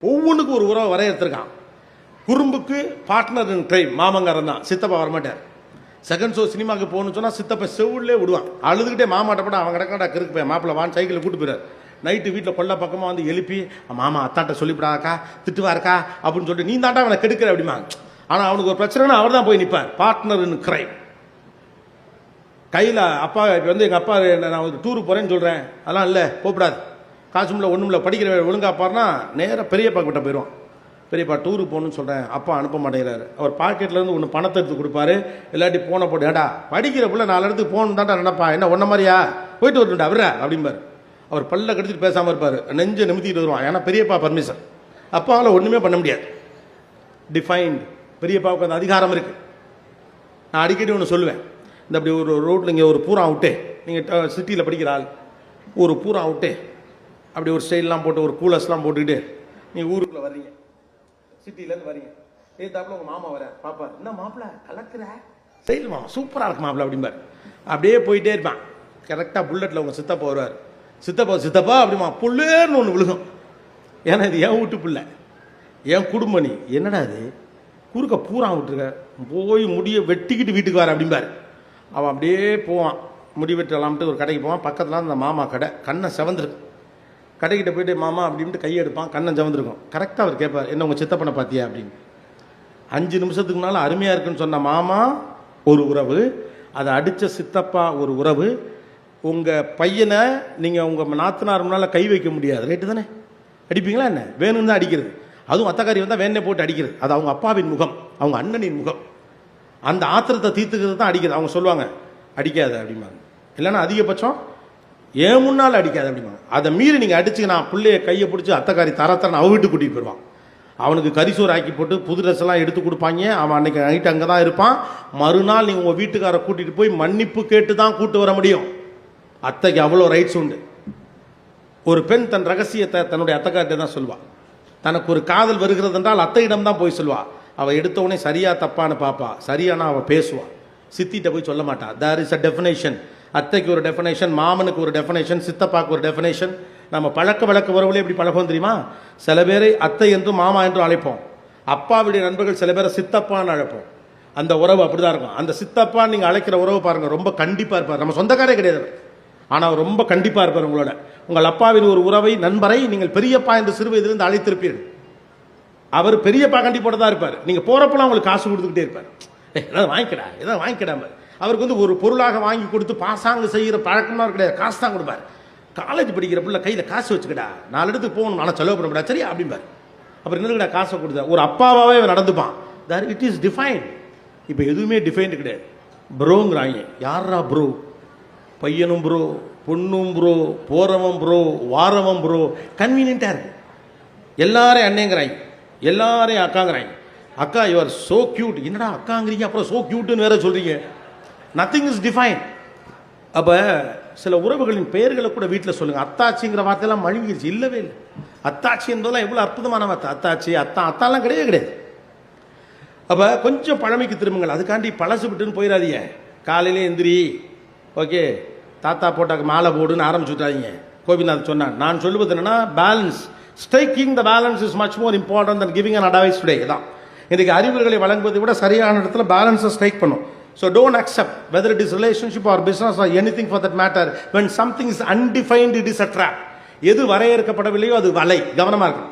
ஒவ்வொன்றுக்கும் ஒரு உறவை வரையறுத்திருக்கான். குறும்புக்கு பார்ட்னர் இன் கிரைம் மாமங்காரன் தான், சித்தப்பா வரமாட்டார். செகண்ட் ஷோ சினிமாவுக்கு போகணும்னு சொன்னால் சித்தப்பா செவிலே விடுவான், அழுதுகிட்டே மாமாட்ட போட அவன் கிடக்காடா கிறுக்கு போய் மாப்பிள்ள வான் சைக்கிளில் கூட்டு போயிறார். நைட்டு வீட்டில் கொல்ல பக்கமாக வந்து எழுப்பி மாமா அத்தாட்ட சொல்லிவிடாக்கா திட்டுவா இருக்கா அப்படின்னு சொல்லிட்டு நீ தாண்டா அவனை கெடுக்கிற அப்படிமா. ஆனால் அவனுக்கு ஒரு பிரச்சனைனா அவர் தான் போய் நிற்பார், பார்ட்னர் இன் கிரைம். கையில் அப்பா இப்போ வந்து எங்கள் அப்பா நான் ஒரு டூருக்கு போகிறேன்னு சொல்கிறேன், அதெல்லாம் இல்லை போகக்கூடாது, காசும் இல்லை ஒன்றும் இல்லை, படிக்கிற ஒழுங்கா பாருன்னா நேராக பெரியப்பா கிட்ட போயிடுவான். பெரியப்பா டூருக்கு போகணுன்னு சொல்கிறேன், அப்பா அனுப்ப மாட்டேங்கிறாரு. அவர் பாக்கெட்லேருந்து ஒன்று பணத்தை எடுத்து கொடுப்பாரு, இல்லாட்டி போன போட்டு ஏடா படிக்கிற பிள்ளை 4 இடத்துக்கு போகணும் தான்டா நினைப்பா, என்ன ஒன்றை மாதிரியா போயிட்டு வரட்டும்டா அவரா அப்படிம்பார். அவர் பல்ல கடிச்சிட்டு பேசாமல் இருப்பார், நெஞ்சை நிமித்திட்டு வருவான். ஏன்னா பெரியப்பா பர்மிஷன், அப்பாவால் ஒன்றுமே பண்ண முடியாது. டிஃபைன்டு, பெரியப்பாவுக்கு அந்த அதிகாரம் இருக்குது. நான் அடிக்கடி ஒன்று சொல்லுவேன், இந்த அப்படி ஒரு ரோட்டில் இங்கே ஒரு பூரா விட்டு, நீங்கள் சிட்டியில் படிக்கிற ஆள் ஒரு பூரா விட்டு அப்படி ஒரு ஸ்டைல்லாம் போட்டு ஒரு கூலர்ஸ்லாம் போட்டுக்கிட்டு நீங்கள் ஊருக்குள்ளே வர்றீங்க, சிட்டிலேருந்து வரீங்க, தாப்புல உங்கள் மாமா வர பாப்பார், என்ன மாப்பிள்ள கலக்குற ஸ்டைல் மாமா சூப்பராக இருக்கு மாப்பிள்ள அப்படிம்பார். அப்படியே போயிட்டே இருப்பான். கரெக்டாக புல்லட்டில் உங்கள் சித்தப்பா வருவார். சித்தப்பா சித்தப்பா அப்படிமா புள்ளேர்னு ஒன்று விழுகும். ஏன்னா இது என் வீட்டு பிள்ளை, என் குடும்பம், நீ என்னடா அது குறுக்க பூரா விட்டுருக்க, போய் முடியை வெட்டிக்கிட்டு வீட்டுக்கு வர அப்படிம்பார். அவன் அப்படியே போவான், முடி வெட்டலாம்ட்டு ஒரு கடைக்கு போவான். பக்கத்தில் அந்த மாமா கடை, கண்ணை செவந்திருக்கு. கடைக்கிட்ட போயிட்டு மாமா அப்படின்ட்டு கையை எடுப்பான், கண்ணை செவந்திருக்கும். கரெக்டாக அவர் கேட்பார், என்ன உங்கள் சித்தப்பனை பார்த்தியா அப்படின்னு. 5 நிமிஷத்துக்கு முன்னால் அருமையாக இருக்குன்னு சொன்ன மாமா ஒரு உறவு, அதை அடித்த சித்தப்பா ஒரு உறவு. உங்கள் பையனை நீங்கள் உங்கள் நாத்தனார் முன்னால் கை வைக்க முடியாது, ரைட்டு தானே, அடிப்பீங்களா என்ன, வேணும்னு தான் அடிக்கிறது. அதுவும் அத்தக்காரி வந்தால் வேணே போட்டு அடிக்கிறது, அது அவங்க அப்பாவின் முகம், அவங்க அண்ணனின் முகம். அந்த ஆத்திரத்தை தீர்த்துக்கிறது தான் அடிக்கிறது. அவங்க சொல்லுவாங்க அடிக்காத அப்படிம்பாங்க, இல்லைன்னா அதிகபட்சம் ஏன் முன்னால் அடிக்காது அப்படிம்பாங்க. அதை மீறி நீங்கள் அடிச்சு நான் பிள்ளைய கையை பிடிச்சி அத்தக்காரி தரத்தரன்னு அவ வீட்டு கூட்டிகிட்டு போயிடுவான். அவனுக்கு கரிசோறு ஆக்கி போட்டு புது ட்ரெஸ் எல்லாம் எடுத்து கொடுப்பாங்க. அவன் அன்னைக்கு நைட்டு அங்கே தான் இருப்பான். மறுநாள் நீங்கள் உங்கள் வீட்டுக்காரை கூட்டிகிட்டு போய் மன்னிப்பு கேட்டு தான் கூட்டு வர முடியும். அத்தைக்கு அவ்வளோ ரைட்ஸ் உண்டு. ஒரு பெண் தன் ரகசியத்தை தன்னுடைய அத்தைக்கார்ட்ட தான் சொல்லுவாள். தனக்கு ஒரு காதல் வருகிறது என்றால் அத்தையிடம் தான் போய் சொல்லுவாள். அவள் எடுத்தவொடனே சரியா தப்பான்னு பார்ப்பா, சரியானா அவள் பேசுவாள். சித்திட்ட போய் சொல்ல மாட்டா. There is a definition. அத்தைக்கு ஒரு டெஃபினேஷன், மாமனுக்கு ஒரு டெஃபினேஷன், சித்தப்பாக்கு ஒரு டெஃபினேஷன். நம்ம பழக்க வழக்க உறவுகளே எப்படி பழகம் தெரியுமா? சில பேரை அத்தை என்றும் மாமா என்றும் அழைப்போம். அப்பாவுடைய நண்பர்கள் சில பேரை சித்தப்பான்னு அழைப்போம். அந்த உறவு அப்படிதான் இருக்கும். அந்த சித்தப்பா நீங்கள் அழைக்கிற உறவு பாருங்க, ரொம்ப கண்டிப்பாக இருப்பார். நம்ம சொந்தக்காரே கிடையாது, ஆனால் அவர் ரொம்ப கண்டிப்பாக இருப்பார் உங்களோட. உங்கள் அப்பாவின் ஒரு உறவை நண்பரை நீங்கள் பெரியப்பா என்று சிறு வயதிலிருந்து அழைத்திருப்பீர்கள். அவர் பெரியப்பா கண்டிப்போட தான் இருப்பார். நீங்கள் போகிறப்பெல்லாம் உங்களுக்கு காசு கொடுத்துக்கிட்டே இருப்பார். ஏதாவது வாங்கிக்கடா, ஏதாவது வாங்கிக்கிடாம. அவருக்கு வந்து ஒரு பொருளாக வாங்கி கொடுத்து பாசாங்கு செய்கிற பழக்கமாக கிடையாது, காசு தான் கொடுப்பார். காலேஜ் படிக்கிற பிள்ளை கையில் காசு வச்சுக்கடா, 4 இடத்துக்கு போகணும், ஆனால் செலவு பண்ண சரியா அப்படிம்பார். அப்புறம் என்னடா காசை கொடுத்தா ஒரு அப்பாவாகவே நடந்துப்பான். That it is defined. இப்போ எதுவுமே டிஃபைன்டு கிடையாது. ப்ரோங்கிறாங்க. யாரா ப்ரோ? பையனும் ப்ரோ, பொண்ணும் ப்ரோ, போறவன் ப்ரோ, வாரவன் ப்ரோ. கன்வீனியன்ட்டாக இருக்கு. எல்லாரையும் அண்ணேங்கிறாங்க, எல்லாரையும் அக்காங்கிறாங்க. அக்கா யூ ஆர் சோ கியூட். என்னடா அக்காங்கிறீங்க, அப்புறம் சோ கியூட்னு வேற சொல்றீங்க. Nothing is define. அப்போ சில உறவுகளின் பெயர்களை கூட வீட்டில் சொல்லுங்க. அத்தாச்சிங்கிற வார்த்தையெல்லாம் மழுங்கிடுச்சு, இல்லவே இல்லை. அத்தாச்சி என்பதெல்லாம் எவ்வளோ அற்புதமான வார்த்தை. அத்தாச்சி, அத்தாலாம் கிடையவே கிடையாது. அப்போ கொஞ்சம் பழமைக்கு திரும்புங்கள். அதுக்காண்டி பழசு விட்டுன்னு போயிடாதீங்க. காலையிலே எந்திரி, ஓகே தாத்தா போட்டாக்கு மாலை போடுன்னு ஆரம்பிச்சுட்டாங்க. கோபிநாத் சொன்னான். நான் சொல்லுவது என்னன்னா, balance, striking the balance is much more important than giving an advice today. தான் இன்றைக்கு அறிவுரைகளை வழங்குவதை விட சரியான இடத்துல பேலன்ஸை ஸ்ட்ரைக் பண்ணும். So don't accept, whether it is relationship or business or anything for that matter, when something is undefined, it is a trap. எது வரையறுக்கப்படவில்லையோ அது வலை. கவனமாக இருக்கும்.